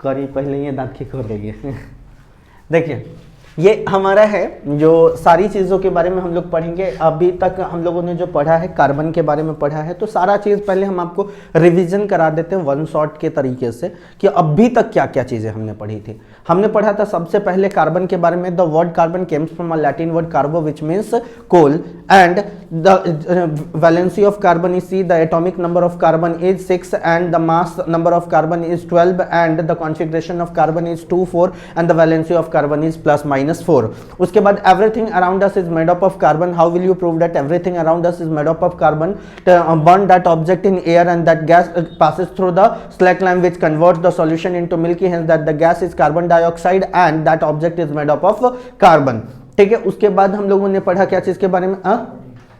करी पहले ये दांत ठीक हो रही है। देखिए ये हमारा है जो सारी चीज़ों के बारे में हम लोग पढ़ेंगे। अभी तक हम लोगों ने जो पढ़ा है कार्बन के बारे में पढ़ा है, तो सारा चीज़ पहले हम आपको रिवीजन करा देते हैं वन शॉट के तरीके से कि अभी तक क्या क्या चीज़ें हमने पढ़ी थी। हमने पढ़ा था सबसे पहले कार्बन के बारे में। The word carbon comes from a Latin word carbo which means coal and the valency of carbon is C, the atomic number of carbon is 6 and the mass number of carbon is 12 and the configuration of carbon is 2 4 and the valency of carbon is +-4। उसके बाद everything around us is made up of carbon. How will you prove that everything around us is made up of carbon? burn that object in air and that gas passes through the slack line which converts the solution into milky, hence that the gas is carbon dioxide and that object is made up of carbon। ठीक है, उसके बाद हम लोगों ने पढ़ा क्या चीज के बारे में?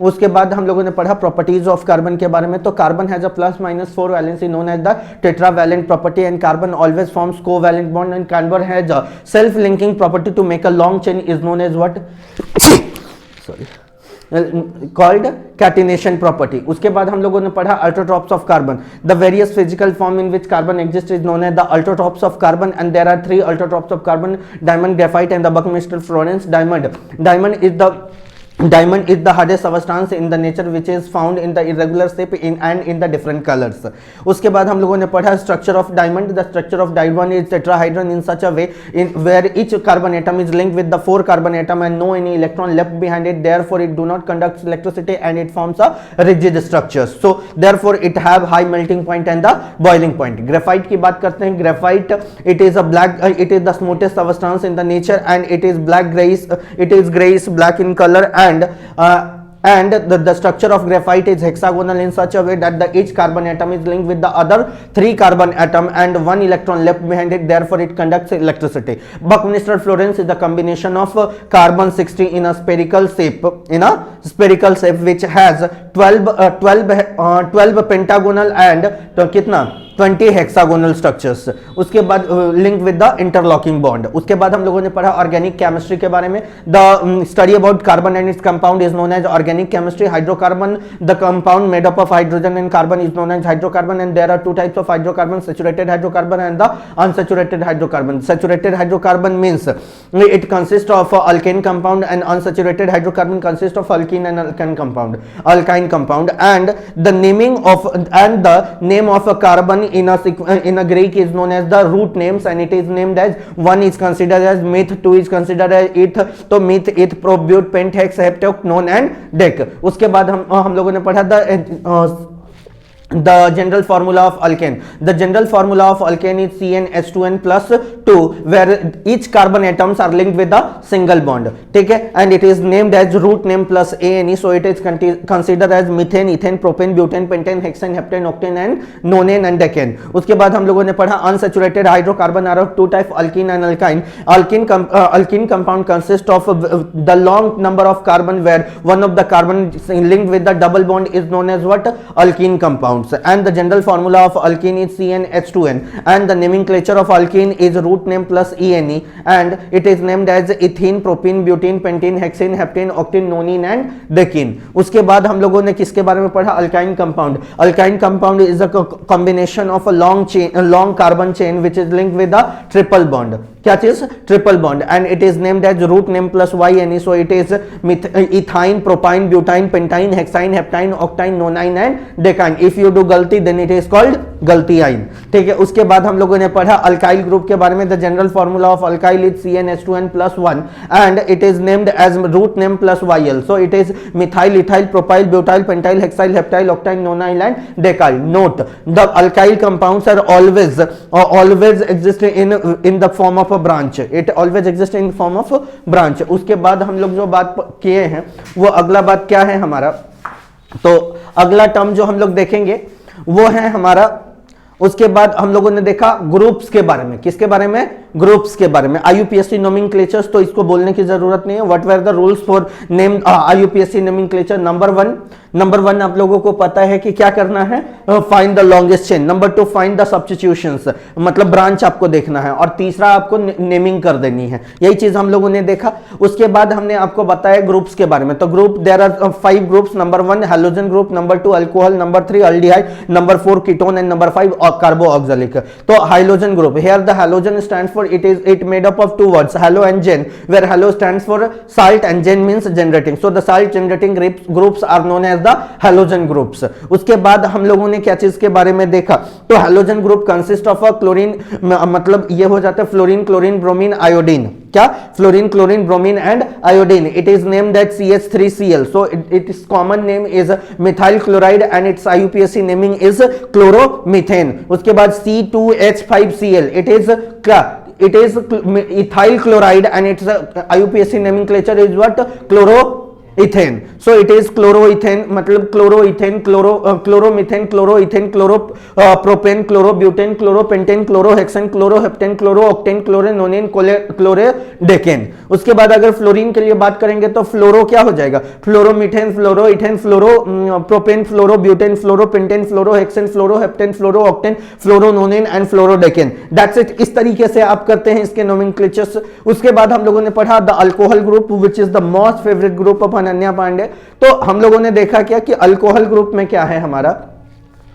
उसके बाद हम लोगों ने पढ़ा प्रॉपर्टीज ऑफ कार्बन के बारे में। तो carbon has a +-4 valency known as the tetravalent property and carbon always forms covalent bond and carbon has a self linking property to make a long chain is known as what? Sorry, called catenation property. उसके बाद हम लोगों ने पढ़ा allotropes of carbon. The various physical form in which carbon exist is known as the allotropes of carbon and there are 3 allotropes of carbon, diamond, graphite and the buckminster fullerene diamond. Diamond is the hardest substance in the nature which is found in the irregular shape and in the different colors। उसके बाद हम लोगों ने पढ़ा structure of diamond। The structure of diamond is tetrahedron in such a way where each carbon atom is linked with the 4 carbon atom and no any electron left behind it, therefore it do not conduct electricity and it forms a rigid structure, so therefore it have high melting point and the boiling point। graphite की बात करते हैं। graphite it is a black it is the smoothest substance in the nature and it is grayish black in color and the structure of graphite is hexagonal in such a way that each carbon atom is linked with the other 3 carbon atom and 1 electron left behind it, therefore it conducts electricity। Buckminster Florence is the combination of carbon 60 in a spherical shape which has 12 pentagonal and तो कितना 20 hexagonal structures. उसके बाद link with the interlocking bond. उसके बाद हम लोगों ने पढ़ा ऑर्गेनिक केमिस्ट्री के बारे में। The study about carbon and its compound is known as organic chemistry. Hydrocarbon the compound made up of hydrogen and carbon is known as hydrocarbon and there are 2 types of hydrocarbon, saturated hydrocarbon and the unsaturated hydrocarbon. Saturated hydrocarbon means it consists of alkane compound and unsaturated hydrocarbon consists of alkene and alkyne compound and the name of a carbon in a Greek is known as the root names and it is named as, one is considered as meth, 2 is considered as eth, तो meth, eth, probute, pent, hex, heptane, none and dec। उसके बाद हम लोगों ने पढ़ा the general formula of alkane। the general formula of alkane is CnH2n plus 2 where each carbon atoms are linked with a single bond, ठीक है, and it is named as root name plus ane, so it is considered as methane, ethane, propane, butane, pentane, hexane, heptane, octane and nonane and decane। उसके बाद हम लोगों ने पढ़ा unsaturated hydrocarbon are of 2 type, alkene and alkyne। alkene compound consists of the long number of carbon where one of the carbon linked with the double bond is known as what? alkene compound। and the general formula of alkene is CnH2n and the nomenclature of alkene is root name plus ene and it is named as ethene, propene, butene, pentene, hexane, heptane, octane, nonene and decene। उसके बाद हम लोगों ने किसके बारे में पढ़ा? alkyne compound। alkyne compound is a combination of a long carbon chain which is linked with a triple bond। क्या चीज? Triple bond and it is named as root name plus yne, so it is ethyne, propyne, butane, pentine, hexyne, heptine, octine, nonine and decine। if you do गलती then it is called गलतीआइन, ठीक है। उसके बाद हम लोगों ने पढ़ा alkyl group के बारे में। The general formula of alkyl is CnH2n plus 1 and it is named as root name plus Yl, so it is methyl, ethyl, propyl, butyl, pentyl, hexyl, heptyl, octyl, nonyl and decyl। note the alkyl compounds are always exist in the form of a branch, it always exists in form of a branch। उसके बाद हम लोग जो बात किए हैं वो अगला बात क्या है हमारा, तो अगला टर्म जो हम लोग देखेंगे वो है हमारा, उसके बाद हम लोगों ने देखा ग्रुप्स के बारे में। किसके बारे में? ग्रुप्स के बारे में। आईयूपीएसी नोमेनक्लेचर्स तो इसको बोलने की जरूरत नहीं है। What were the rules for name IUPAC nomenclature? Number one आप लोगों को पता है कि क्या करना है, find the longest chain. Number 2 find the substitutions, मतलब ब्रांच आपको देखना है। और तीसरा आपको नेमिंग कर देनी है। यही चीज हम लोगों ने देखा। उसके बाद हमने आपको बताया ग्रुप्स के बारे में। तो group there are 5 groups. Number 1 halogen group, number 2 alcohol, number 3 aldehyde, number 4 ketone and number 5 carboxylic. तो halogen group, here the halogen stands for it made up of 2 words, halo and gen, where halo stands for salt and gen means generating. So the salt generating groups are known as the halogen groups. उसके बाद हम लोगों ने क्या चीज के बारे में देखा, तो halogen group consist of a chlorine, मतलब ये हो जाता है फ्लोरीन, क्लोरीन, ब्रोमीन, आयोडीन। क्या? Fluorine, chlorine, bromine and iodine. It is named at CH3Cl, so its common name is methyl chloride and its IUPAC naming is chloromethane. उसके बाद C2H5Cl, it is क्या? It is ethyl chloride and its IUPAC nomenclature is what? Chloroethane. So it is chloroethane, मतलब chloroethane, chloromethane, chloroethane, chloropropane, chlorobutane, chloropentane, chlorohexane, chloroheptane, chlorooctane, chlorononin, chlorodecan. उसके बाद अगर fluorine के लिए बात करेंगे तो फ्लोरो क्या हो जाएगा? Fluoromethane, fluoroethane, fluoropropane, fluorobutane, fluoropentane, fluorohexane, fluoroheptane, fluorooctane, fluorononane and fluorodecane. That's it. इस तरीके से आप करते हैं इसके नोमेनक्लेचर्स। उसके बाद हम लोगों ने पढ़ा the alcohol group which is the most favourite group of Ananya Pandey. तो हम लोगों ने देखा क्या कि अल्कोहल ग्रुप में क्या है हमारा,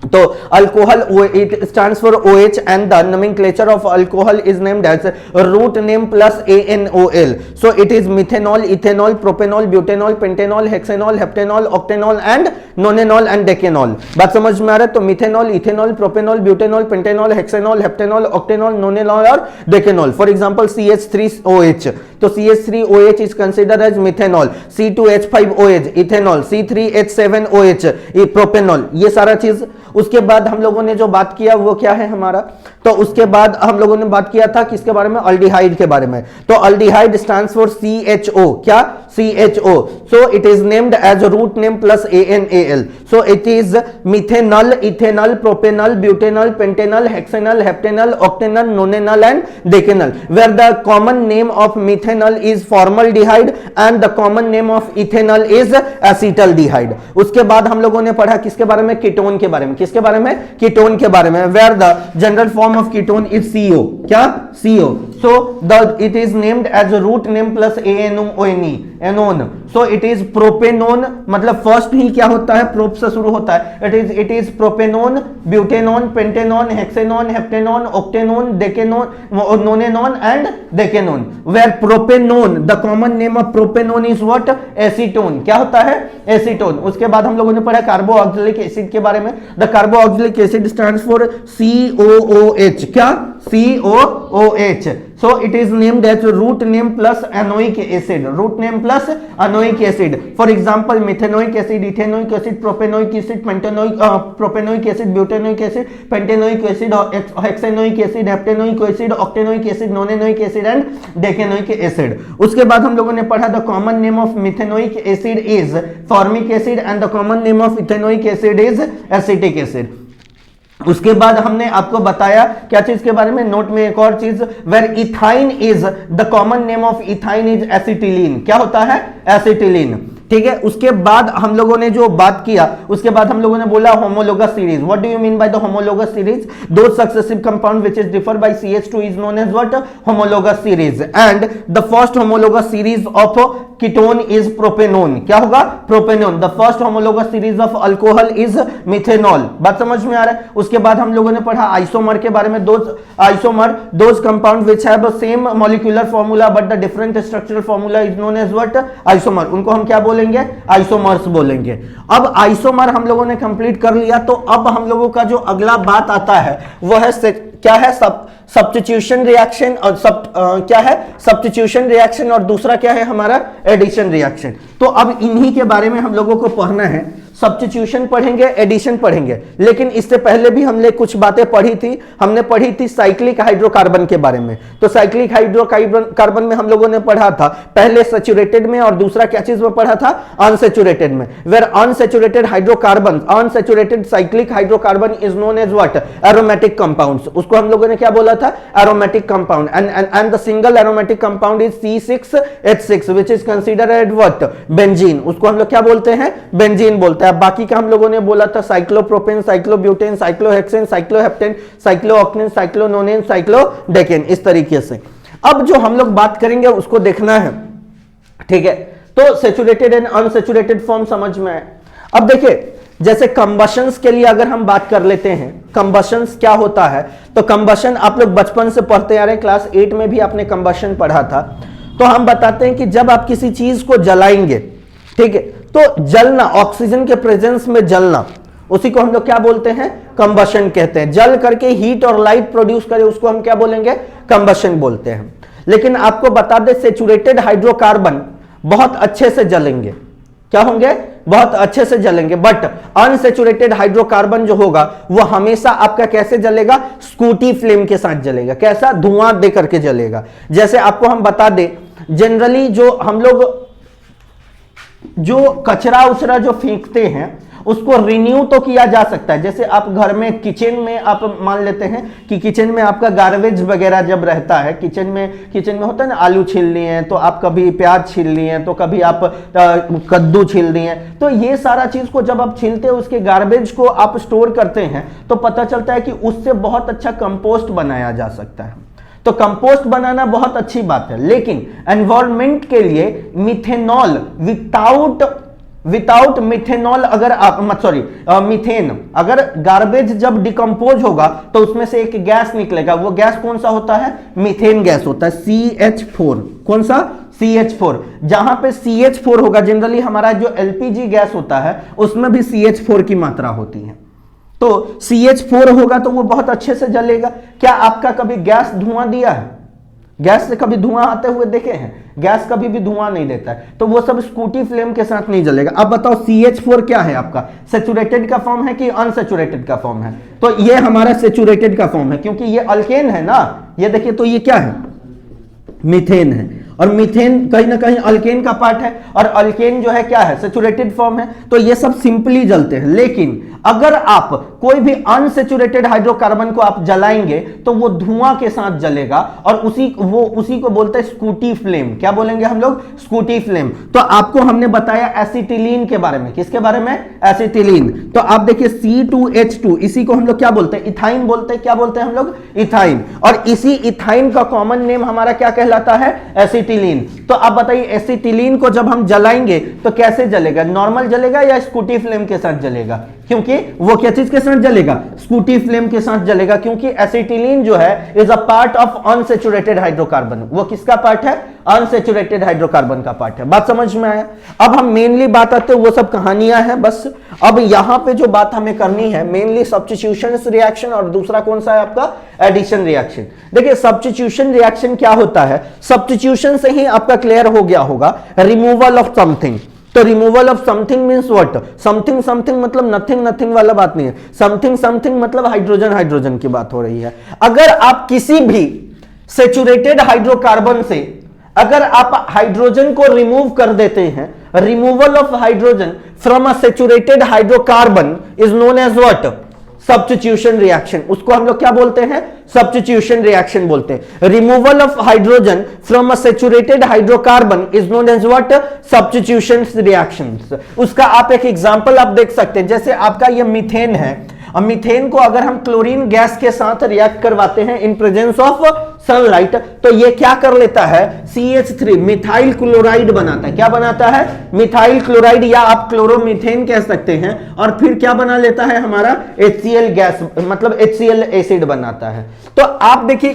तो alcohol it stands for OH and the nomenclature of alcohol is named as root name plus ANOL। So it is methanol, ethanol, propanol, butanol, pentanol, hexanol, heptanol, octanol and nonanol and decanol. बात समझ में आ रहा है? तो methanol, ethanol, propanol, butanol, pentanol, hexanol, heptanol, octanol, nonanol और decanol. For example CH3OH, तो CH3OH is considered as methanol, C2H5OH ethanol, C3H7OH propanol, ये सारा चीज। उसके बाद हम लोगों ने जो बात किया वो क्या है हमारा, तो उसके बाद हम लोगों ने बात किया था किसके बारे में? अल्डिहाइड के बारे में। तो अल्डिहाइड स्टैंड्स फॉर CHO, क्या? CHO। So it is named as root name plus ANAL। So it is methanol, ethanol, propanol, butanol, pentanol, hexanol, heptanol, octanol, nonanol and decanol, where the common name of methanol is formaldehyde and the common name of ethanol is acetaldehyde. उसके बाद हम लोगों ने पढ़ा किसके बारे में? Ketone के बारे में। किसके बारे में? कीटोन के बारे में, where the general form of ketone is CO, क्या? CO। So the it is named as root name plus ANONE, anone. So it is propanone, मतलब फर्स्ट ही क्या होता है? प्रोप से शुरू होता है। It is propanone, butanone, pentanone, hexanone, heptanone, octanone, decanone, nonanone and decanone, where propanone the common name of propanone is what? Acetone. क्या होता है? एसीटोन। उसके बाद हम लोगों ने पढ़ा कार्बो ऑक्सैलिक एसिड के बारे में। The कार्बो oxalic acid stands for COOH, क्या? COOH। So it is named as root name plus anoic acid, root name plus anoic acid. For example, methanoic acid, ethanoic acid, propanoic acid, pentanoic, propanoic acid, butanoic acid, pentanoic acid, hexanoic acid, heptanoic acid, octanoic acid, nonanoic acid and decanoic acid. उसके बाद हम लोगों ने पढ़ा the common name of methanoic acid is formic acid and the common name of ethanoic acid is acetic acid. उसके बाद हमने आपको बताया क्या चीज के बारे में? नोट में एक और चीज, where ethyne is the common name of ethyne is acetylene. क्या होता है? एसिटिलीन। ठीक है। उसके बाद हम लोगों ने जो बात किया, उसके बाद हम लोगों ने बोला homologous series. What do you mean by the homologous series? दो successive compound which is differ by CH2 is known as what? Homologous series. And the first homologous series of ketone is propanone. क्या होगा? Propanone. The first homologous series of alcohol is methanol. बात समझ में आ रहा है? उसके बाद हम लोगों ने पढ़ा आइसोमर के बारे में। Isomer those compound which have same molecular formula but the different structural formula is known as what? Isomer. उनको हम क्या बोलेंगे? आइसोमर्स बोलेंगे। अब आइसोमर हम लोगों ने कंप्लीट कर लिया, तो अब हम लोगों का जो अगला बात आता है वो है क्या है? Substitution reaction. और क्या है? Substitution reaction. और दूसरा क्या है हमारा? Addition reaction. तो तो अब इन्हीं के बारे में हम लोगों को पढ़ना है। सब्स्टिट्यूशन पढ़ेंगे, एडिशन पढ़ेंगे, लेकिन इससे पहले भी हमने कुछ बातें पढ़ी थी। हमने पढ़ी थी साइक्लिक हाइड्रोकार्बन के बारे में। तो साइक्लिक हाइड्रोकार्बन में हम लोगों ने पढ़ा था पहले सैचुरेटेड में और दूसरा क्या चीज में पढ़ा था, अनसैचुरेटेड में। Where unsaturated hydrocarbon, unsaturated cyclic hydrocarbon is known as what, aromatic compounds. उसको हम लोगों ने क्या बोला था, aromatic compound. And the single aromatic compound is C6H6 which is considered what, benzene. उसको हम लोग क्या बोलते हैं, बेंजीन बोलते हैं। बाकी का हम लोगों ने बोला था साइक्लोप्रोपेन, साइक्लोब्यूटेन, साइक्लोहेक्सेन, साइक्लोहेप्टेन, साइक्लोऑक्टेन, साइक्लोनोनेन, साइक्लोडेकेन, इस तरीके से। अब जो हम लोग बात करेंगे उसको देखना है, ठीक है। तो सैचुरेटेड एंड अनसैचुरेटेड फॉर्म समझ में आए। अब देखिए जैसे कंबशंस के लिए अगर हम बात कर लेते हैं, कंबशंस क्या होता है, तो कंबशन आप लोग बचपन से पढ़ते आ रहे हैं, क्लास 8 में भी आपने कंबशन पढ़ा था। तो हम बताते हैं कि जब आप किसी चीज को जलाएंगे, ठीक है, तो जलना, ऑक्सीजन के प्रेजेंस में जलना, उसी को हम लोग क्या बोलते हैं, कंबशन कहते हैं। जल करके हीट और लाइट प्रोड्यूस करे उसको हम क्या बोलेंगे, कंबशन बोलते हैं। लेकिन आपको बता दें सैचुरेटेड हाइड्रोकार्बन बहुत अच्छे से जलेंगे, क्या होंगे, बहुत अच्छे से जलेंगे। बट अनसैचुरेटेड हाइड्रोकार्बन जो होगा वो हमेशा आपका कैसे जलेगा, स्कूटी फ्लेम के साथ जलेगा। कैसा, धुआं दे करके जलेगा। जैसे आपको हम बता दें जनरली जो हम लोग जो कचरा उचरा जो फेंकते हैं उसको रिन्यू तो किया जा सकता है। जैसे आप घर में किचन में आप मान लेते हैं कि किचन में आपका गार्बेज वगैरह जब रहता है, किचन में होता है ना, आलू छील लिए हैं तो आप कभी प्याज छील लिए हैं, तो कभी आप कद्दू छील लिए हैं, तो ये सारा चीज को जब आप छीलते हैं उसके गार्बेज को आप स्टोर करते हैं तो पता चलता है कि उससे बहुत अच्छा कंपोस्ट बनाया जा सकता है। तो कंपोस्ट बनाना बहुत अच्छी बात है, लेकिन एनवायरनमेंट के लिए मिथेनॉल विदाउट मिथेनॉल अगर आप मीथेन, अगर गार्बेज जब डिकम्पोज होगा तो उसमें से एक गैस निकलेगा। वो गैस कौन सा होता है, मीथेन गैस होता है, CH4। कौन सा, CH4। जहां पे CH4 होगा, जनरली हमारा जो LPG गैस होता है उसमें भी CH4 की मात्रा होती है। तो CH4 होगा तो वो बहुत अच्छे से जलेगा। क्या आपका कभी गैस धुआं दिया है, गैस से कभी धुआं आते हुए देखे हैं, गैस कभी भी धुआं नहीं देता है, तो वो सब स्कूटी फ्लेम के साथ नहीं जलेगा। अब बताओ CH4 क्या है आपका, सैचुरेटेड का फॉर्म है कि अनसैचुरेटेड का फॉर्म है, तो ये हमारा सैचुरेटेड का फॉर्म है क्योंकि ये अल्केन है ना, ये देखिए, तो ये क्या है, मीथेन है, और मीथेन कहीं ना कहीं अल्केन का पार्ट है, और अल्केन जो है क्या है, सैचुरेटेड फॉर्म है, तो ये सब सिंपली जलते हैं। लेकिन अगर आप कोई भी अनसैचुरेटेड हाइड्रोकार्बन को आप जलाएंगे तो वो धुआं के साथ जलेगा, और उसी को बोलते हैं स्कूटी फ्लेम। क्या बोलेंगे हम लोग, स्कूटी फ्लेम। तो आपको हमने बताया एसिटिलीन के बारे में, किसके बारे में, एसिटिलीन। तो आप देखिए C2H2, इसी को हम लोग क्या बोलते हैं, इथाइन बोलते हैं। क्या बोलते हैं हम लोग, इथाइन। और इसी इथाइन का कॉमन नेम हमारा क्या कहलाता है, एसिटिलीन। तो आप बताइए एसिटिलीन को जब हम जलाएंगे तो कैसे जलेगा, नॉर्मल जलेगा या स्कूटी फ्लेम के साथ जलेगा, क्योंकि वो क्या चीज के साथ जलेगा, स्कूटी फ्लेम के साथ जलेगा, क्योंकि एसिटिलीन जो है is a part of unsaturated hydrocarbon. वो किसका पार्ट है, अनसैचुरेटेड हाइड्रोकार्बन का पार्ट है। बात समझ में आया। अब हम मेनली बात आते हैं, वो सब कहानियां हैं बस। अब यहां पे जो बात हमें करनी है मेनली सब्स्टिट्यूशन रिएक्शन, और दूसरा कौन सा है आपका, एडिशन रिएक्शन। देखिए सब्स्टिट्यूशन रिएक्शन क्या होता है, सब्स्टिट्यूशन से ही आपका क्लियर हो गया होगा, रिमूवल ऑफ समथिंग। तो removal of something means what, something something मतलब नथिंग नथिंग वाला बात नहीं है, समथिंग समथिंग मतलब हाइड्रोजन हाइड्रोजन की बात हो रही है। अगर आप किसी भी सैचुरेटेड हाइड्रोकार्बन से अगर आप हाइड्रोजन को रिमूव कर देते हैं, removal of hydrogen from a saturated hydrocarbon is known as what, substitution reaction. उसको हम लोग क्या बोलते हैं, सब्स्टिट्यूशन रिएक्शन बोलते हैं। Removal of hydrogen from a saturated hydrocarbon is known as what, substitution reactions. उसका आप एक एग्जांपल आप देख सकते हैं, जैसे आपका ये मीथेन है, और मीथेन को अगर हम क्लोरीन गैस के साथ रिएक्ट करवाते हैं इन प्रेजेंस ऑफ सनलाइट, तो ये क्या कर लेता है, CH3 मिथाइल क्लोराइड बनाता है। क्या बनाता है, मिथाइल क्लोराइड, या आप क्लोरोमीथेन कह सकते हैं, और फिर क्या बना लेता है हमारा HCl गैस, मतलब HCl एसिड बनाता है। तो आप देखिए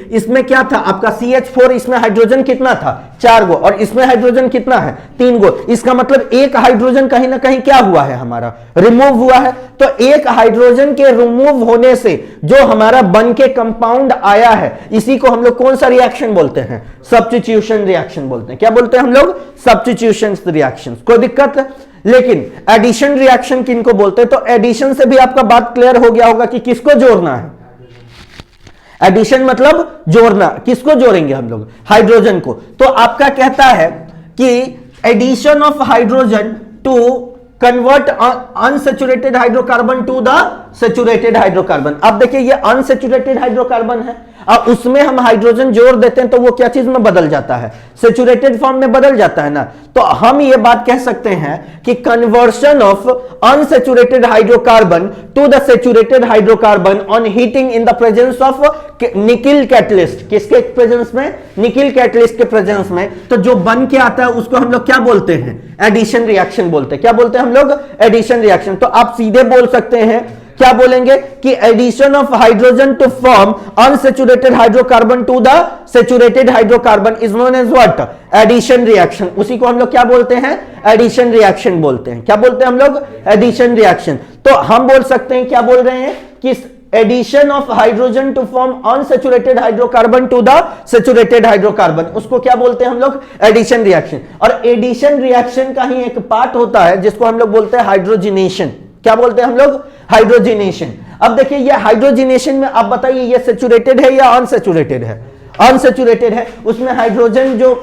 इसमें क्या था आपका CH4, इसमें हाइड्रोजन कितना था, 4 गो, और इसमें हाइड्रोजन कितना है, 3 गो। इसका मतलब एक हाइड्रोजन कहीं ना कहीं क्या हुआ है, हमारा रिमूव हुआ है। तो एक हाइड्रोजन के रिमूव होने से जो हमारा बन के कंपाउंड आया है, इसी को हम लोग कौन सा रिएक्शन बोलते हैं? सब्स्टिट्यूशन रिएक्शन बोलते हैं। क्या बोलते हैं हम लोग? Substitution reaction. कोई दिक्कत? लेकिन एडिशन रिएक्शन किनको बोलते हैं? तो एडिशन से भी आपका बात क्लियर हो गया होगा कि किसको जोड़ना है। एडिशन मतलब जोड़ना। किसको जोड़ेंगे हम लोग? हाइड्रोजन को। तो आपका कहता है कि addition of hydrogen to convert unsaturated hydrocarbon to the saturated hydrocarbon. अब देखिए ये अनसेचुरेटेड हाइड्रोकार्बन है, अब उसमें हम हाइड्रोजन जोड़ देते हैं तो वो क्या चीज में बदल जाता है? सेचुरेटेड फॉर्म में बदल जाता है ना। तो हम ये बात कह सकते हैं कि conversion of unsaturated hydrocarbon to the saturated hydrocarbon on heating in the presence of nickel catalyst. किसके प्रेजेंस में? निकिल कैटलिस्ट के प्रेजेंस में। तो जो बन के आता है उसको हम लोग क्या बोलते हैं? एडिशन रिएक्शन बोलते हैं। क्या बोलते हैं हम लोग? Addition reaction. तो आप सीधे बोल सकते हैं, क्या बोलेंगे कि addition of hydrogen to form unsaturated hydrocarbon to the saturated hydrocarbon is known as what? Addition reaction. उसी को हम लोग क्या बोलते हैं? एडिशन रिएक्शन बोलते हैं। क्या बोलते हैं हम लोग? Addition reaction. तो हम बोल सकते हैं, क्या बोल रहे हैं कि addition of hydrogen to form unsaturated hydrocarbon to the saturated hydrocarbon, उसको क्या बोलते हैं हम लोग? Addition reaction. और एडिशन रिएक्शन का ही एक पार्ट होता है जिसको हम लोग बोलते हैं हाइड्रोजिनेशन। क्या बोलते हैं हम लोग? हाइड्रोजिनेशन। अब देखिए ये हाइड्रोजिनेशन में आप बताइए ये सेचुरेटेड है या अनसेचुरेटेड है? अनसेचुरेटेड है। उसमें हाइड्रोजन जो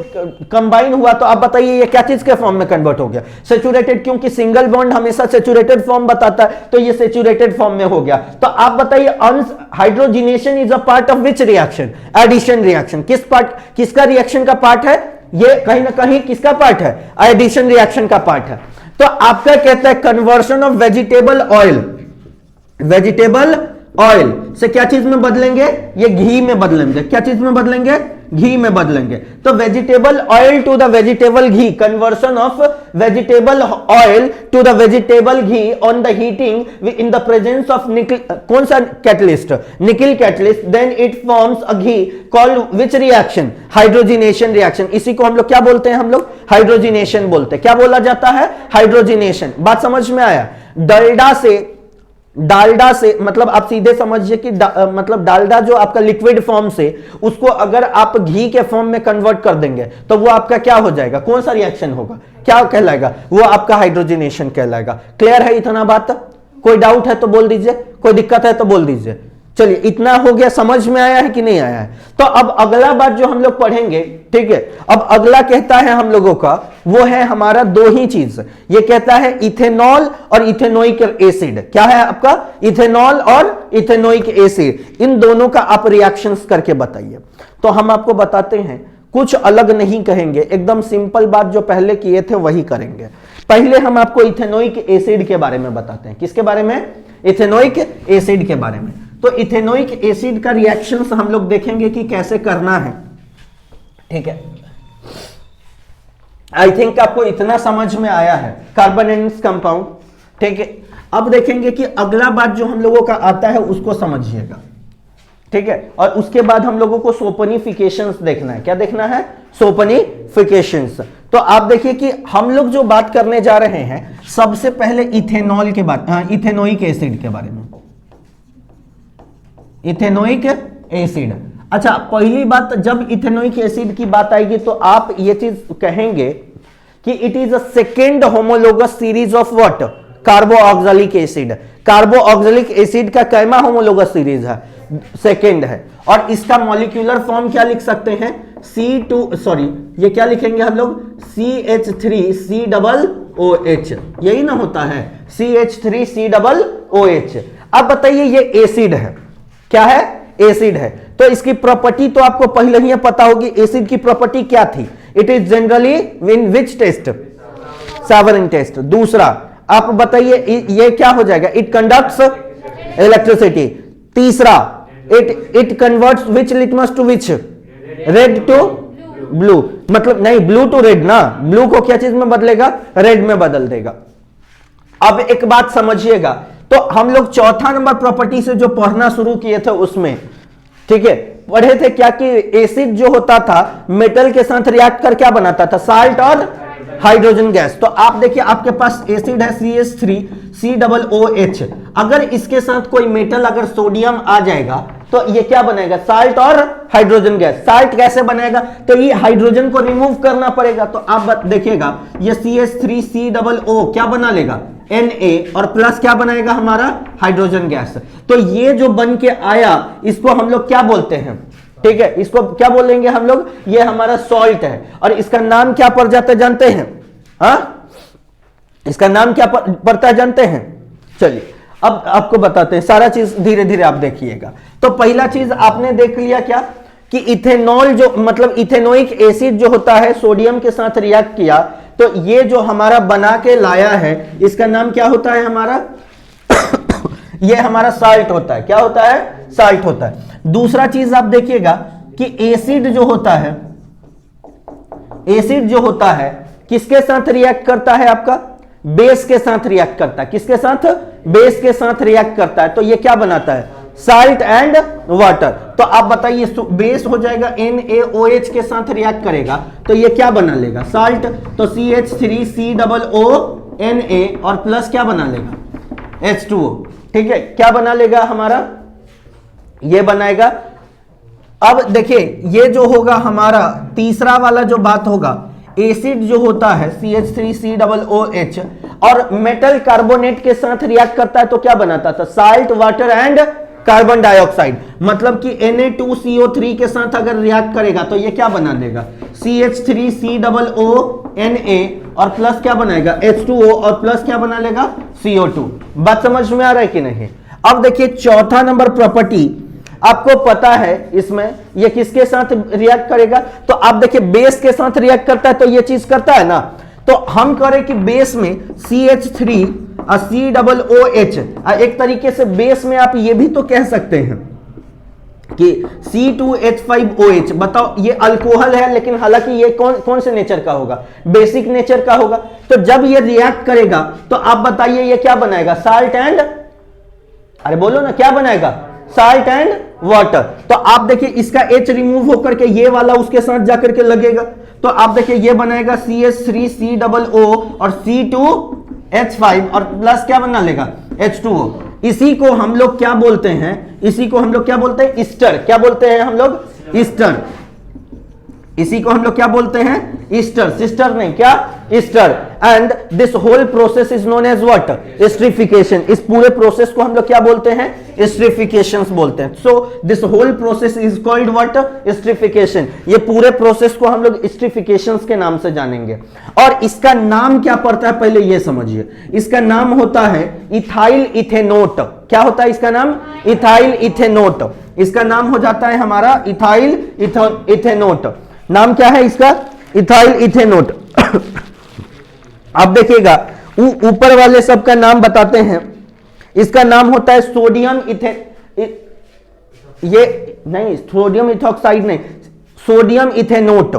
कंबाइन हुआ तो आप बताइए ये क्या चीज के फॉर्म में कन्वर्ट हो गया? सेचुरेटेड, क्योंकि सिंगल बॉन्ड हमेशा सेचुरेटेड फॉर्म बताता है, तो ये सेचुरेटेड फॉर्म में हो गया। तो आप बताइए hydrogenation is a part of which reaction? Addition reaction. किस पार्ट, किसका रिएक्शन का पार्ट है ये? कहीं ना कहीं किसका पार्ट है? एडिशन रिएक्शन का पार्ट है। तो आपका कहता है conversion of vegetable oil, vegetable oil से क्या चीज में बदलेंगे? ये घी में बदलेंगे। क्या चीज में बदलेंगे? घी में बदलेंगे। तो vegetable oil to the vegetable ghee, conversion of vegetable oil to the vegetable ghee on the heating in the presence of nickel, कौन सा catalyst? Nickel catalyst. Then it forms a ghee called which reaction? Hydrogenation reaction. इसी को हम लोग क्या बोलते हैं? हम लोग हाइड्रोजिनेशन बोलते हैं। क्या बोला जाता है? हाइड्रोजिनेशन। बात समझ में आया? डालडा से मतलब आप सीधे समझिए कि मतलब डालडा जो आपका लिक्विड फॉर्म से उसको अगर आप घी के फॉर्म में कन्वर्ट कर देंगे तो वो आपका क्या हो जाएगा? कौन सा रिएक्शन होगा? क्या कहलाएगा? वो आपका हाइड्रोजिनेशन कहलाएगा। क्लियर है इतना बात? कोई डाउट है तो बोल दीजिए, कोई दिक्कत है तो बोल दीजिए। चलिए इतना हो गया, समझ में आया है कि नहीं आया है? तो अब अगला बात जो हम लोग पढ़ेंगे, ठीक है, अब अगला कहता है हम लोगों का, वो है हमारा दो ही चीज। ये कहता है इथेनॉल और इथेनोइक एसिड। क्या है आपका? इथेनॉल और इथेनोइक एसिड। इन दोनों का आप रिएक्शंस करके बताइए। तो हम आपको बताते हैं, कुछ अलग नहीं कहेंगे, एकदम सिंपल बात जो पहले किए थे वही करेंगे। पहले हम आपको इथेनोइक एसिड के बारे में बताते हैं। किसके बारे में? इथेनोइक एसिड के बारे में। तो इथेनोइक एसिड का रिएक्शंस हम लोग देखेंगे कि कैसे करना है, ठीक है। आई थिंक आपको इतना समझ में आया है, कार्बन एंड कंपाउंड, ठीक है। अब देखेंगे कि अगला बात जो हम लोगों का आता है उसको समझिएगा, ठीक है। और उसके बाद हम लोगों को सोपनिफिकेशंस देखना है। क्या देखना है? सोपनिफिकेशंस। तो आप देखिए कि हम लोग जो बात करने जा रहे हैं, सबसे पहले इथेनॉल के बारे, इथेनोइक एसिड के बारे में। Ethanoic acid. अच्छा, पहली बात, जब इथेनोइक एसिड की बात आएगी तो आप ये चीज कहेंगे कि it is a second homologous series of what? Carboxylic acid. Carboxylic acid का कैमा होमोलोगस सीरीज है? सेकेंड है। और इसका मॉलिक्यूलर फॉर्म क्या लिख सकते हैं? C2, सॉरी ये क्या लिखेंगे हम लोग? CH3COOH, यही ना होता है? CH3COOH। अब बताइए ये एसिड है, क्या है? एसिड है। तो इसकी प्रॉपर्टी तो आपको पहले ही पता होगी। एसिड की प्रॉपर्टी क्या थी? It is generally in which test? Savouring test. दूसरा आप बताइए ये क्या हो जाएगा? It conducts electricity. तीसरा it converts which litmus to which? Red to blue. मतलब नहीं, ब्लू टू रेड ना, ब्लू को क्या चीज में बदलेगा? रेड में बदल देगा। अब एक बात समझिएगा, तो हम लोग चौथा नंबर प्रॉपर्टी से जो पढ़ना शुरू किए थे उसमें, ठीक है, पढ़े थे क्या कि एसिड जो होता था मेटल के साथ रिएक्ट कर क्या बनाता था? साल्ट और हाइड्रोजन गैस। तो आप देखिए आपके पास एसिड है CH3COOH, अगर इसके साथ कोई मेटल अगर सोडियम आ जाएगा तो ये क्या बनेगा, साल्ट और हाइड्रोजन गैस। साल्ट कैसे बनेगा, तो ये हाइड्रोजन को रिमूव करना पड़ेगा। तो आप देखिएगा ये CH3COO क्या बना लेगा, Na, और प्लस क्या बनाएगा हमारा हाइड्रोजन गैस। तो ये जो बन के आया इसको हम लोग क्या बोलते हैं, ठीक है, इसको क्या बोलेंगे हम लोग, ये हमारा सॉल्ट है। और इसका नाम क्या पड़ जाता है जानते हैं, हाँ इसका नाम क्या पड़ता है जानते हैं। चलिए अब आपको बताते हैं, सारा चीज धीरे धीरे आप देखिएगा। तो पहला चीज आपने देख लिया क्या, कि इथेनॉल जो मतलब इथेनोइक एसिड जो होता है सोडियम के साथ रिएक्ट किया, तो ये जो हमारा बना के लाया है इसका नाम क्या होता है हमारा ये हमारा साल्ट होता है। क्या होता है, साल्ट होता है। दूसरा चीज आप देखिएगा कि एसिड जो होता है, एसिड जो होता है किसके साथ रिएक्ट करता है, आपका बेस के साथ रिएक्ट करता है। किसके साथ, बेस के साथ रिएक्ट करता है। तो ये क्या बनाता है, साल्ट एंड वाटर। तो आप बताइए बेस हो जाएगा NaOH के साथ रिएक्ट करेगा तो ये क्या बना लेगा, साल्ट। तो CH3COO Na और प्लस क्या बना लेगा, H2O, ठीक है, क्या बना लेगा हमारा, ये बनाएगा। अब देखिए ये जो होगा हमारा तीसरा वाला जो बात होगा, एसिड जो होता है CH3COOH और मेटल कार्बोनेट के साथ रिएक्ट करता है तो क्या बनाता था, salt, water and carbon dioxide. मतलब कि Na2CO3 के साथ अगर रिएक्ट करेगा तो ये क्या बना देगा, CH3COO Na और प्लस क्या बनाएगा, H2O और प्लस क्या बना लेगा, CO2। बात समझ में आ रहा है कि नहीं। अब देखिए चौथा नंबर प्रॉपर्टी आपको पता है, इसमें ये किसके साथ रिएक्ट करेगा, तो आप देखिए बेस के साथ रिएक्ट करता है तो ये चीज करता है ना। तो हम करें कि बेस में CH3 COOH, एक तरीके से बेस में आप ये भी तो कह सकते हैं कि C2H5OH। बताओ ये अल्कोहल है लेकिन हालांकि ये कौन से नेचर का होगा, बेसिक नेचर का होगा। तो जब ये रिएक्ट करेगा तो आप बताइए ये क्या बनाएगा, साल्ट एंड, अरे बोलो ना क्या बनाएगा, साल्ट एंड वाटर। तो आप देखिए इसका H रिमूव होकर के ये वाला उसके साथ जाकर के लगेगा तो आप देखिए ये बनाएगा CH3COO और C2H5 और प्लस क्या बना लेगा, H2O। इसी को हम लोग क्या बोलते हैं, इसी को हम लोग क्या बोलते हैं, ईस्टर। क्या बोलते हैं हम लोग, ईस्टर। इसी को हम लोग क्या बोलते हैं, ईस्टर, सिस्टर नहीं, क्या, ester. And this whole process is known as what, esterification. इस पूरे प्रोसेस को हम लोग क्या बोलते हैं, एस्टरिफिकेशंस बोलते हैं। So this whole process is called what, esterification. ये पूरे प्रोसेस को हम लोग एस्टरिफिकेशंस के नाम से जानेंगे। और इसका नाम क्या पड़ता है पहले ये समझिए, इसका नाम होता है इथाइल इथेनोट। क्या होता है इसका नाम, इथाइल इथेनोट। इसका नाम हो जाता है हमारा इथाइल इथेनोट। नाम क्या है इसका, इथाइल इथेनोट। आप देखिएगा ऊपर वाले सब का नाम बताते हैं। इसका नाम होता है सोडियम ये नहीं, सोडियम इथॉक्साइड नहीं, सोडियम इथेनोट,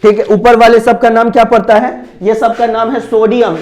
ठीक है। ऊपर वाले सब का नाम क्या पड़ता है, ये सब का नाम है सोडियम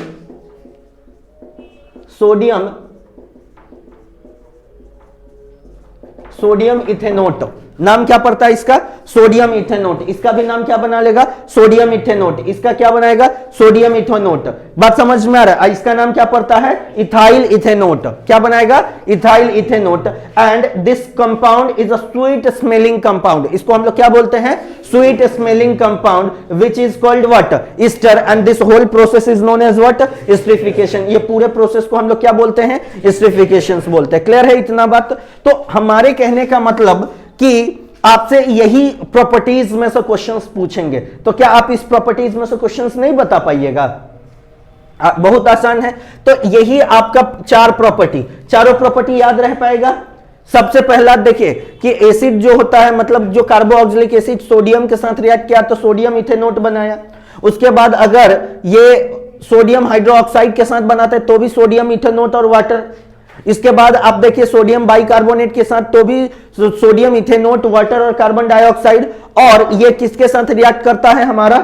इथेनोट। नाम क्या पड़ता है इसका, सोडियम इथेनोट। इसका भी नाम क्या बना लेगा, सोडियम इथेनोट। इसका क्या बनाएगा, सोडियम इथेनोट। बात समझ में आ रहा है। इसका नाम क्या पड़ता है, इथाइल इथेनोट। क्या बनाएगा, ethyl ethanoate. And this compound is a sweet smelling compound. इसको हम लोग क्या बोलते हैं, sweet smelling compound, which is called what, ester. And this whole process is known as what, esterification. ये पूरे प्रोसेस को हम लोग क्या बोलते हैं, एस्टरिफिकेशन बोलते हैं। क्लियर है इतना बात। तो हमारे कहने का मतलब कि आपसे यही प्रॉपर्टीज में से क्वेश्चंस पूछेंगे, तो क्या आप इस प्रॉपर्टीज में से क्वेश्चंस नहीं बता पाइएगा, बहुत आसान है। तो यही आपका चार प्रॉपर्टी, चारों प्रॉपर्टी याद रह पाएगा। सबसे पहला देखिए कि एसिड जो होता है, मतलब जो कार्बोक्सिलिक एसिड सोडियम के साथ रिएक्ट किया तो सोडियम इथेनोट बनाया। उसके बाद अगर ये सोडियम हाइड्रोक्साइड के साथ बनाते हैं तो भी सोडियम इथेनोट और वाटर। इसके बाद आप देखिए सोडियम बाइकार्बोनेट के साथ तो भी सोडियम इथेनोट, वाटर और कार्बन डाइऑक्साइड। और ये किसके साथ रिएक्ट करता है हमारा,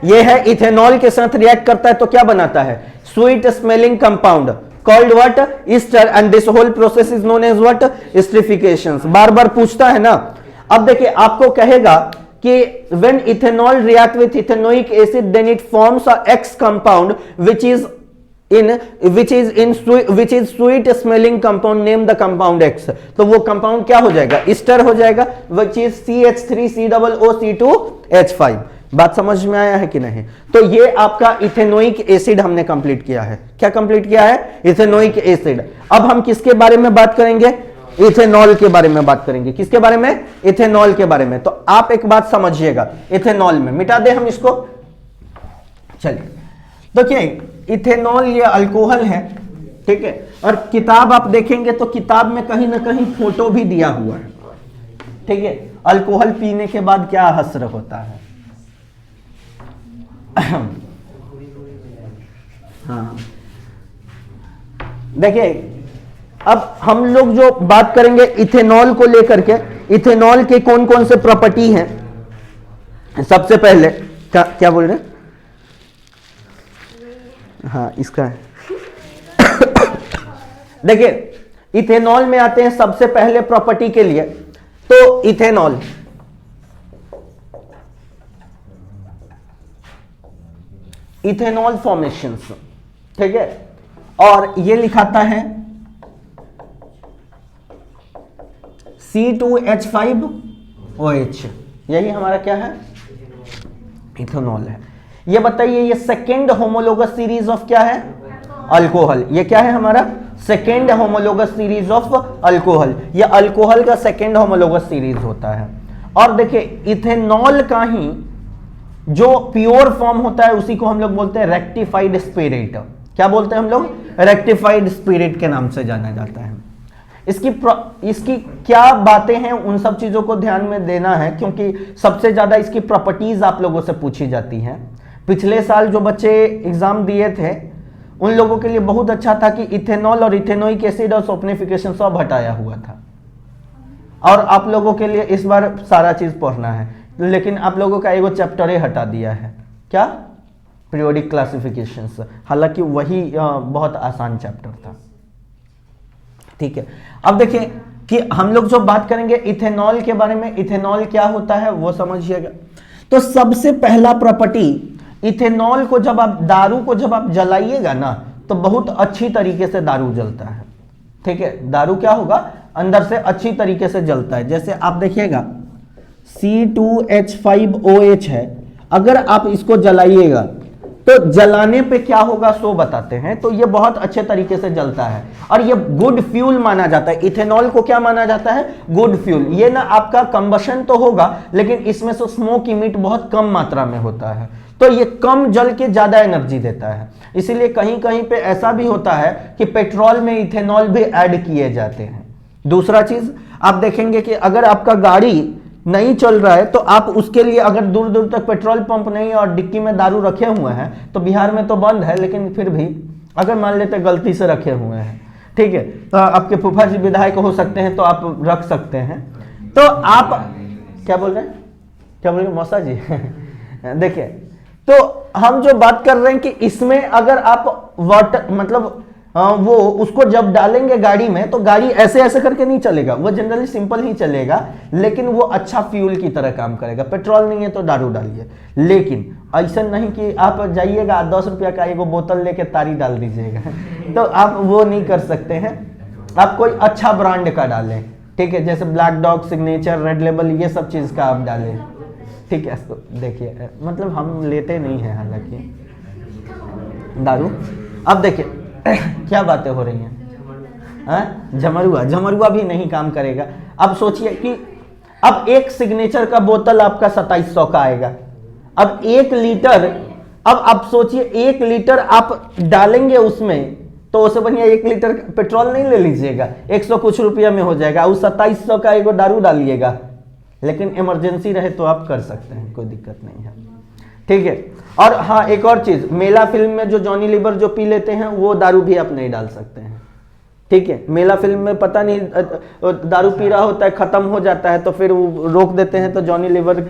ये है इथेनॉल के साथ रिएक्ट करता है तो क्या बनाता है, sweet smelling compound called what, ester. And this whole process is known as what, esterification. बार बार पूछता है ना। अब देखिए आपको कहेगा कि when ethanol react with ethanoic acid then it forms a X compound which is sweet smelling compound, name the compound X। तो वो कंपाउंड क्या हो जाएगा, ईस्टर हो जाएगा, which is CH3COO-C2H5। बात समझ में आया है कि नहीं? तो ये आपका इथेनोइक एसिड हमने कंप्लीट किया है। क्या कंप्लीट किया है? Ethanoic acid. अब हम किसके बारे में बात करेंगे? इथेनॉल के बारे में बात करेंगे। किसके बारे में? इथेनॉल के बारे में। तो आप एक बात समझिएगा, इथेनॉल में मिटा दे हम इसको। चलिए देखिए, इथेनॉल ये अल्कोहल है, ठीक है। और किताब आप देखेंगे तो किताब में कहीं ना कहीं फोटो भी दिया हुआ है, ठीक है। अल्कोहल पीने के बाद क्या हसर होता है। हाँ देखिए, अब हम लोग जो बात करेंगे इथेनॉल को लेकर के, इथेनॉल के कौन कौन से प्रॉपर्टी हैं। सबसे पहले क्या बोल रहे हैं? हाँ इसका है। देखिए, इथेनॉल में आते हैं सबसे पहले प्रॉपर्टी के लिए। तो इथेनॉल फॉर्मेशंस, ठीक है। और ये लिखाता है C2H5OH, यही हमारा क्या है? इथेनॉल है। ये बताइए, ये सेकेंड होमोलोगस सीरीज ऑफ क्या है? अल्कोहल। ये क्या है हमारा? Second homologous series of alcohol. ये अल्कोहल का सेकेंड होमोलोगस सीरीज होता है। और देखिए, इथेनॉल का ही जो प्योर फॉर्म होता है उसी को हम लोग बोलते हैं रेक्टिफाइड स्पिरिट। क्या बोलते हैं हम लोग? रेक्टिफाइड स्पिरिट के नाम से जाना जाता है। इसकी क्या बातें हैं, उन सब चीजों को ध्यान में देना है, क्योंकि सबसे ज्यादा इसकी प्रॉपर्टीज आप लोगों से पूछी जाती हैं। पिछले साल जो बच्चे एग्जाम दिए थे उन लोगों के लिए बहुत अच्छा था कि इथेनॉल और इथेनोइक एसिड और सल्फोनिफिकेशन सब हटाया हुआ था। और आप लोगों के लिए इस बार सारा चीज पढ़ना है, लेकिन आप लोगों का एगो चैप्टर ही हटा दिया है। क्या? Periodic classifications. हालांकि वही बहुत आसान चैप्टर था, ठीक है। अब देखिए कि हम लोग जो बात करेंगे इथेनॉल के बारे में, इथेनॉल क्या होता है वो समझिएगा। तो सबसे पहला प्रॉपर्टी, इथेनॉल को जब आप दारू को जब आप जलाइएगा ना तो बहुत अच्छी तरीके से दारू जलता है, ठीक है। दारू क्या होगा? अंदर से अच्छी तरीके से जलता है। जैसे आप देखिएगा C2H5OH है, अगर आप इसको जलाइएगा तो जलाने पे क्या होगा सो बताते हैं। तो ये बहुत अच्छे तरीके से जलता है और ये गुड फ्यूल माना जाता है। इथेनॉल को क्या माना जाता है? Good fuel. ये ना आपका कंबशन तो होगा, लेकिन इसमें से स्मोक इमिट बहुत कम मात्रा में होता है, तो ये कम जल के ज्यादा एनर्जी देता है। इसीलिए कहीं कहीं पे ऐसा भी होता है कि पेट्रोल में इथेनॉल भी ऐड किए जाते हैं। दूसरा चीज आप देखेंगे कि अगर आपका गाड़ी नहीं चल रहा है तो आप उसके लिए अगर दूर दूर तक पेट्रोल पंप नहीं है और डिक्की में दारू रखे हुए हैं, तो बिहार में तो बंद है, लेकिन फिर भी अगर मान लेते गलती से रखे हुए हैं, ठीक है, तो आपके फूफा जी विधायक हो सकते हैं तो आप रख सकते हैं। तो आप क्या बोल रहे हैं? क्या बोल रहे हैं मौसा जी? देखिए, तो हम जो बात कर रहे हैं कि इसमें अगर आप वाटर मतलब वो उसको जब डालेंगे गाड़ी में तो गाड़ी ऐसे ऐसे करके नहीं चलेगा, वो जनरली सिंपल ही चलेगा, लेकिन वो अच्छा फ्यूल की तरह काम करेगा। पेट्रोल नहीं है तो दारू डालिए, लेकिन ऐसा नहीं कि आप जाइएगा 10 रुपया का एगो बोतल लेके तारी डाल दीजिएगा तो आप वो नहीं कर सकते हैं। आप कोई अच्छा ब्रांड का डालें, ठीक है, जैसे black dog, signature, red label, ये सब चीज का आप डालें, ठीक है। तो देखिए, मतलब हम लेते नहीं हैं हालांकि दारू। अब देखिए क्या बातें हो रही हैं। झमरुआ भी नहीं काम करेगा। अब सोचिए कि अब एक सिग्नेचर का बोतल आपका 2700 का आएगा। अब 1 लीटर, अब आप सोचिए 1 लीटर आप डालेंगे उसमें, तो उससे बढ़िया 1 लीटर पेट्रोल नहीं ले लीजिएगा, 100 कुछ रुपया में हो जाएगा। उस 2700 का एगो दारू डालिएगा, लेकिन इमरजेंसी रहे तो आप कर सकते हैं, कोई दिक्कत नहीं है, ठीक है। और हाँ, एक और चीज, मेला फिल्म में जो जॉनी लीवर जो पी लेते हैं वो दारू भी आप नहीं डाल सकते हैं, ठीक है। मेला फिल्म में पता नहीं दारू पी रहा होता है, खत्म हो जाता है, तो फिर वो रोक देते हैं, तो जॉनी लीवर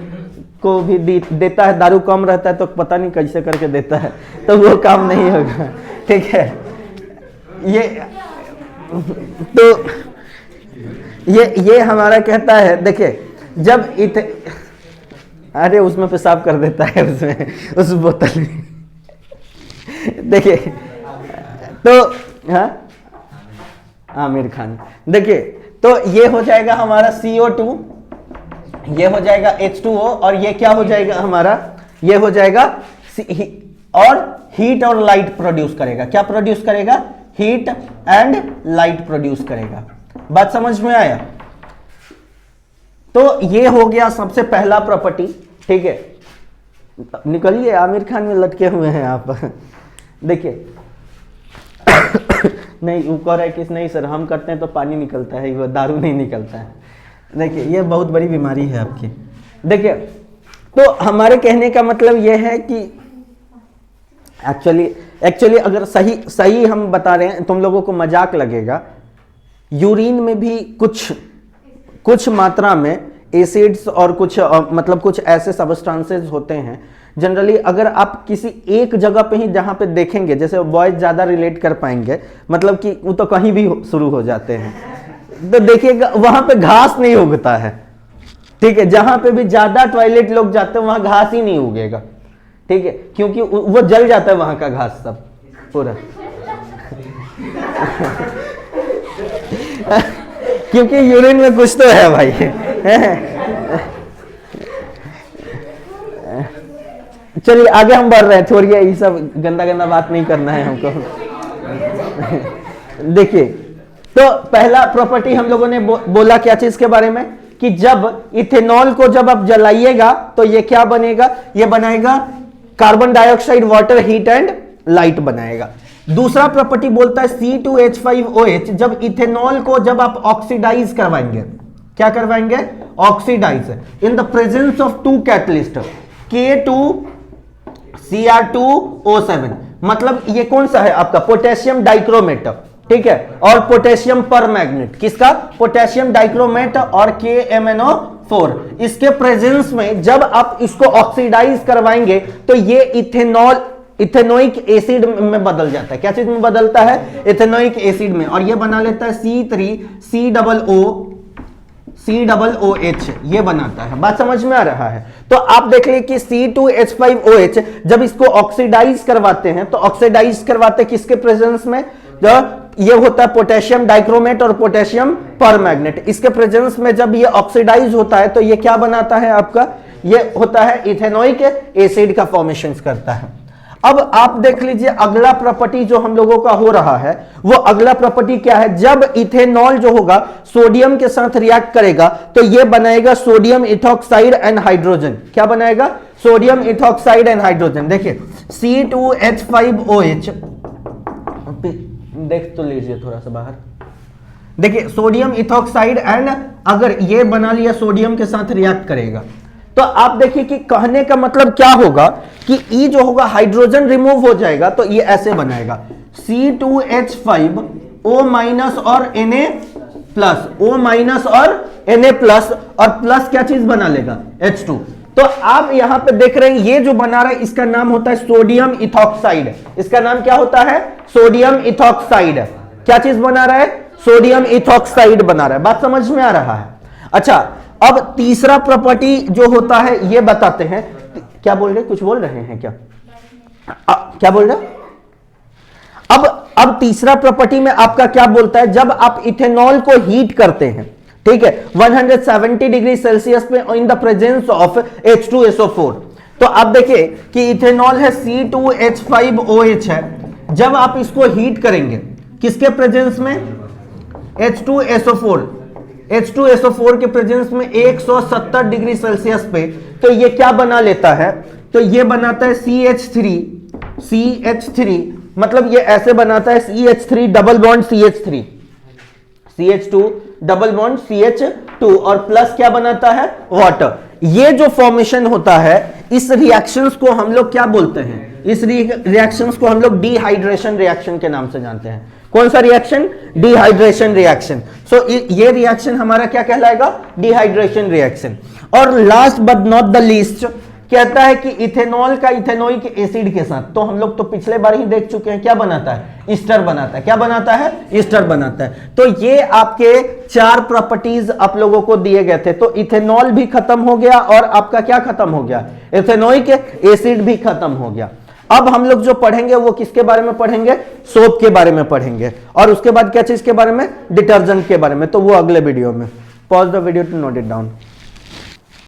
को भी देता है, दारू कम रहता है तो पता नहीं कैसे करके देता है, तो वो काम नहीं होगा, ठीक है। ये हमारा कहता है, देखिए जब अरे उसमें पेशाब कर देता है उसमें, उस बोतल में। देखिए तो हाँ, आमिर खान। देखिए तो ये हो जाएगा हमारा CO2, ये हो जाएगा H2O, और ये क्या हो जाएगा हमारा, ये हो जाएगा और हीट और लाइट प्रोड्यूस करेगा। क्या प्रोड्यूस करेगा? हीट एंड लाइट प्रोड्यूस करेगा। बात समझ में आया? तो ये हो गया सबसे पहला प्रॉपर्टी। ठीक है, निकलिए, आमिर खान में लटके हुए हैं आप। देखिए नहीं, वो कह रहा है कि नहीं सर हम करते हैं तो पानी निकलता है, वो दारू नहीं निकलता है। देखिए ये बहुत बड़ी बीमारी है आपकी। देखिए तो हमारे कहने का मतलब ये है कि एक्चुअली अगर सही हम बता रहे हैं, तुम लोगों को मजाक लगेगा, यूरिन में भी कुछ मात्रा में एसिड्स और कुछ ऐसे सबस्टांसेस होते हैं। जनरली अगर आप किसी एक जगह पे ही जहां पे देखेंगे, जैसे बॉयज ज्यादा रिलेट कर पाएंगे, मतलब कि वो तो कहीं भी शुरू हो जाते हैं, तो देखिएगा वहां पे घास नहीं उगता है। ठीक है, जहां पे भी ज्यादा टॉयलेट लोग जाते हैं वहां घास ही नहीं उगेगा। ठीक है, क्योंकि वो जल जाता है वहां का घास सब पूरा। क्योंकि यूरिन में कुछ तो है भाई। चलिए आगे हम बढ़ रहे हैं, छोड़िए ये सब गंदा बात नहीं करना है हमको। देखिए तो पहला प्रॉपर्टी हम लोगों ने बोला क्या चीज के बारे में, कि जब इथेनॉल को जब आप जलाइएगा तो ये क्या बनेगा, ये बनाएगा carbon dioxide, water, heat and light बनाएगा। दूसरा प्रॉपर्टी बोलता है C2H5OH, जब इथेनॉल को जब आप ऑक्सीडाइज करवाएंगे, क्या करवाएंगे? Oxidise in the presence of two catalyst K2Cr2O7, मतलब ये कौन सा है आपका? Potassium dichromate. ठीक है, और पोटेशियम परमैग्नेट, किसका? पोटेशियम डाइक्रोमेट और KMnO4, इसके प्रेजेंस में जब आप इसको ऑक्सीडाइज करवाएंगे तो ये इथेनोइक एसिड में बदल जाता है। क्या चीज में बदलता है? इथेनोइक एसिड में, और ये बना लेता है C3COOH, ये बनाता है। बात समझ में आ रहा है? तो आप देख लीजिए कि C2H5OH जब इसको ऑक्सीडाइज करवाते हैं तो ऑक्सीडाइज करवाते किसके प्रेजेंस में? जो ये होता है पोटेशियम डाइक्रोमेट और पोटेशियम परमैग्नेट, इसके प्रेजेंस में जब ये ऑक्सीडाइज होता है तो ये क्या बनाता है आपका? ये होता है इथेनोइक एसिड का फॉर्मेशन करता है। अब आप देख लीजिए अगला प्रॉपर्टी जो हम लोगों का हो रहा है, वो अगला प्रॉपर्टी क्या है? जब इथेनॉल जो होगा सोडियम के साथ रिएक्ट करेगा तो ये बनाएगा सोडियम इथॉक्साइड एंड हाइड्रोजन। क्या बनाएगा? Sodium ethoxide and hydrogen. देखिए C2H5OH, देख तो लीजिए थोड़ा सा बाहर। देखिए सोडियम इथॉक्साइड एंड अगर ये बना लिया सोडियम के साथ रिएक्ट करेगा तो आप देखिए कि कहने का मतलब क्या होगा कि ई जो होगा हाइड्रोजन रिमूव हो जाएगा तो ये ऐसे बनाएगा C2H5O- और Na+, O- और Na+, और प्लस क्या चीज बना लेगा? H2। तो आप यहां पे देख रहे हैं ये जो बना रहा है इसका नाम होता है सोडियम इथॉक्साइड। इसका नाम क्या होता है? Sodium ethoxide. क्या चीज बना रहा है? सोडियम इथॉक्साइड बना रहा है। बात समझ में आ रहा है? अच्छा, अब तीसरा प्रॉपर्टी जो होता है ये बताते हैं। क्या बोल रहे? कुछ बोल रहे हैं क्या? क्या बोल रहे? अब तीसरा प्रॉपर्टी में आपका क्या बोलता है? जब आप इथेनॉल को हीट करते हैं, ठीक है, 170 डिग्री सेल्सियस पे इन द प्रेजेंस ऑफ H2SO4, तो आप देखिए कि इथेनॉल है C2H5OH है। जब आप इसको हीट करेंगे किसके प्रेजेंस में? H2SO4 के प्रेजेंस में 170 डिग्री सेल्सियस पे, तो ये क्या बना लेता है? तो ये बनाता है CH3, मतलब ये ऐसे बनाता है CH3 double bond CH3, CH2 double bond CH2 और प्लस क्या बनाता है? वाटर। ये जो फॉर्मेशन होता है इस रिएक्शंस को हम लोग क्या बोलते हैं? इस रिएक्शंस को हम लोग डिहाइड्रेशन रिएक्शन के नाम से जानते हैं। कौन सा रिएक्शन? Dehydration reaction. सो ये रिएक्शन हमारा क्या कहलाएगा? Dehydration reaction. और last but not the least, कहता है कि इथेनॉल का इथेनोइक एसिड के साथ, तो हम लोग तो पिछले बार ही देख चुके हैं क्या बनाता है, ईस्टर बनाता है। क्या बनाता है, ईस्टर बनाता है। तो ये आपके 4 प्रॉपर्टीज आप लोगों को दिए गए थे। तो इथेनॉल भी खत्म हो गया और आपका क्या खत्म हो गया, इथेनोइक एसिड भी खत्म हो गया। अब हम लोग जो पढ़ेंगे वो किसके बारे में पढ़ेंगे, सोप के बारे में पढ़ेंगे, और उसके बाद क्या चीज के बारे में, डिटर्जेंट के बारे में। तो वो अगले वीडियो में। Pause the video to note it down.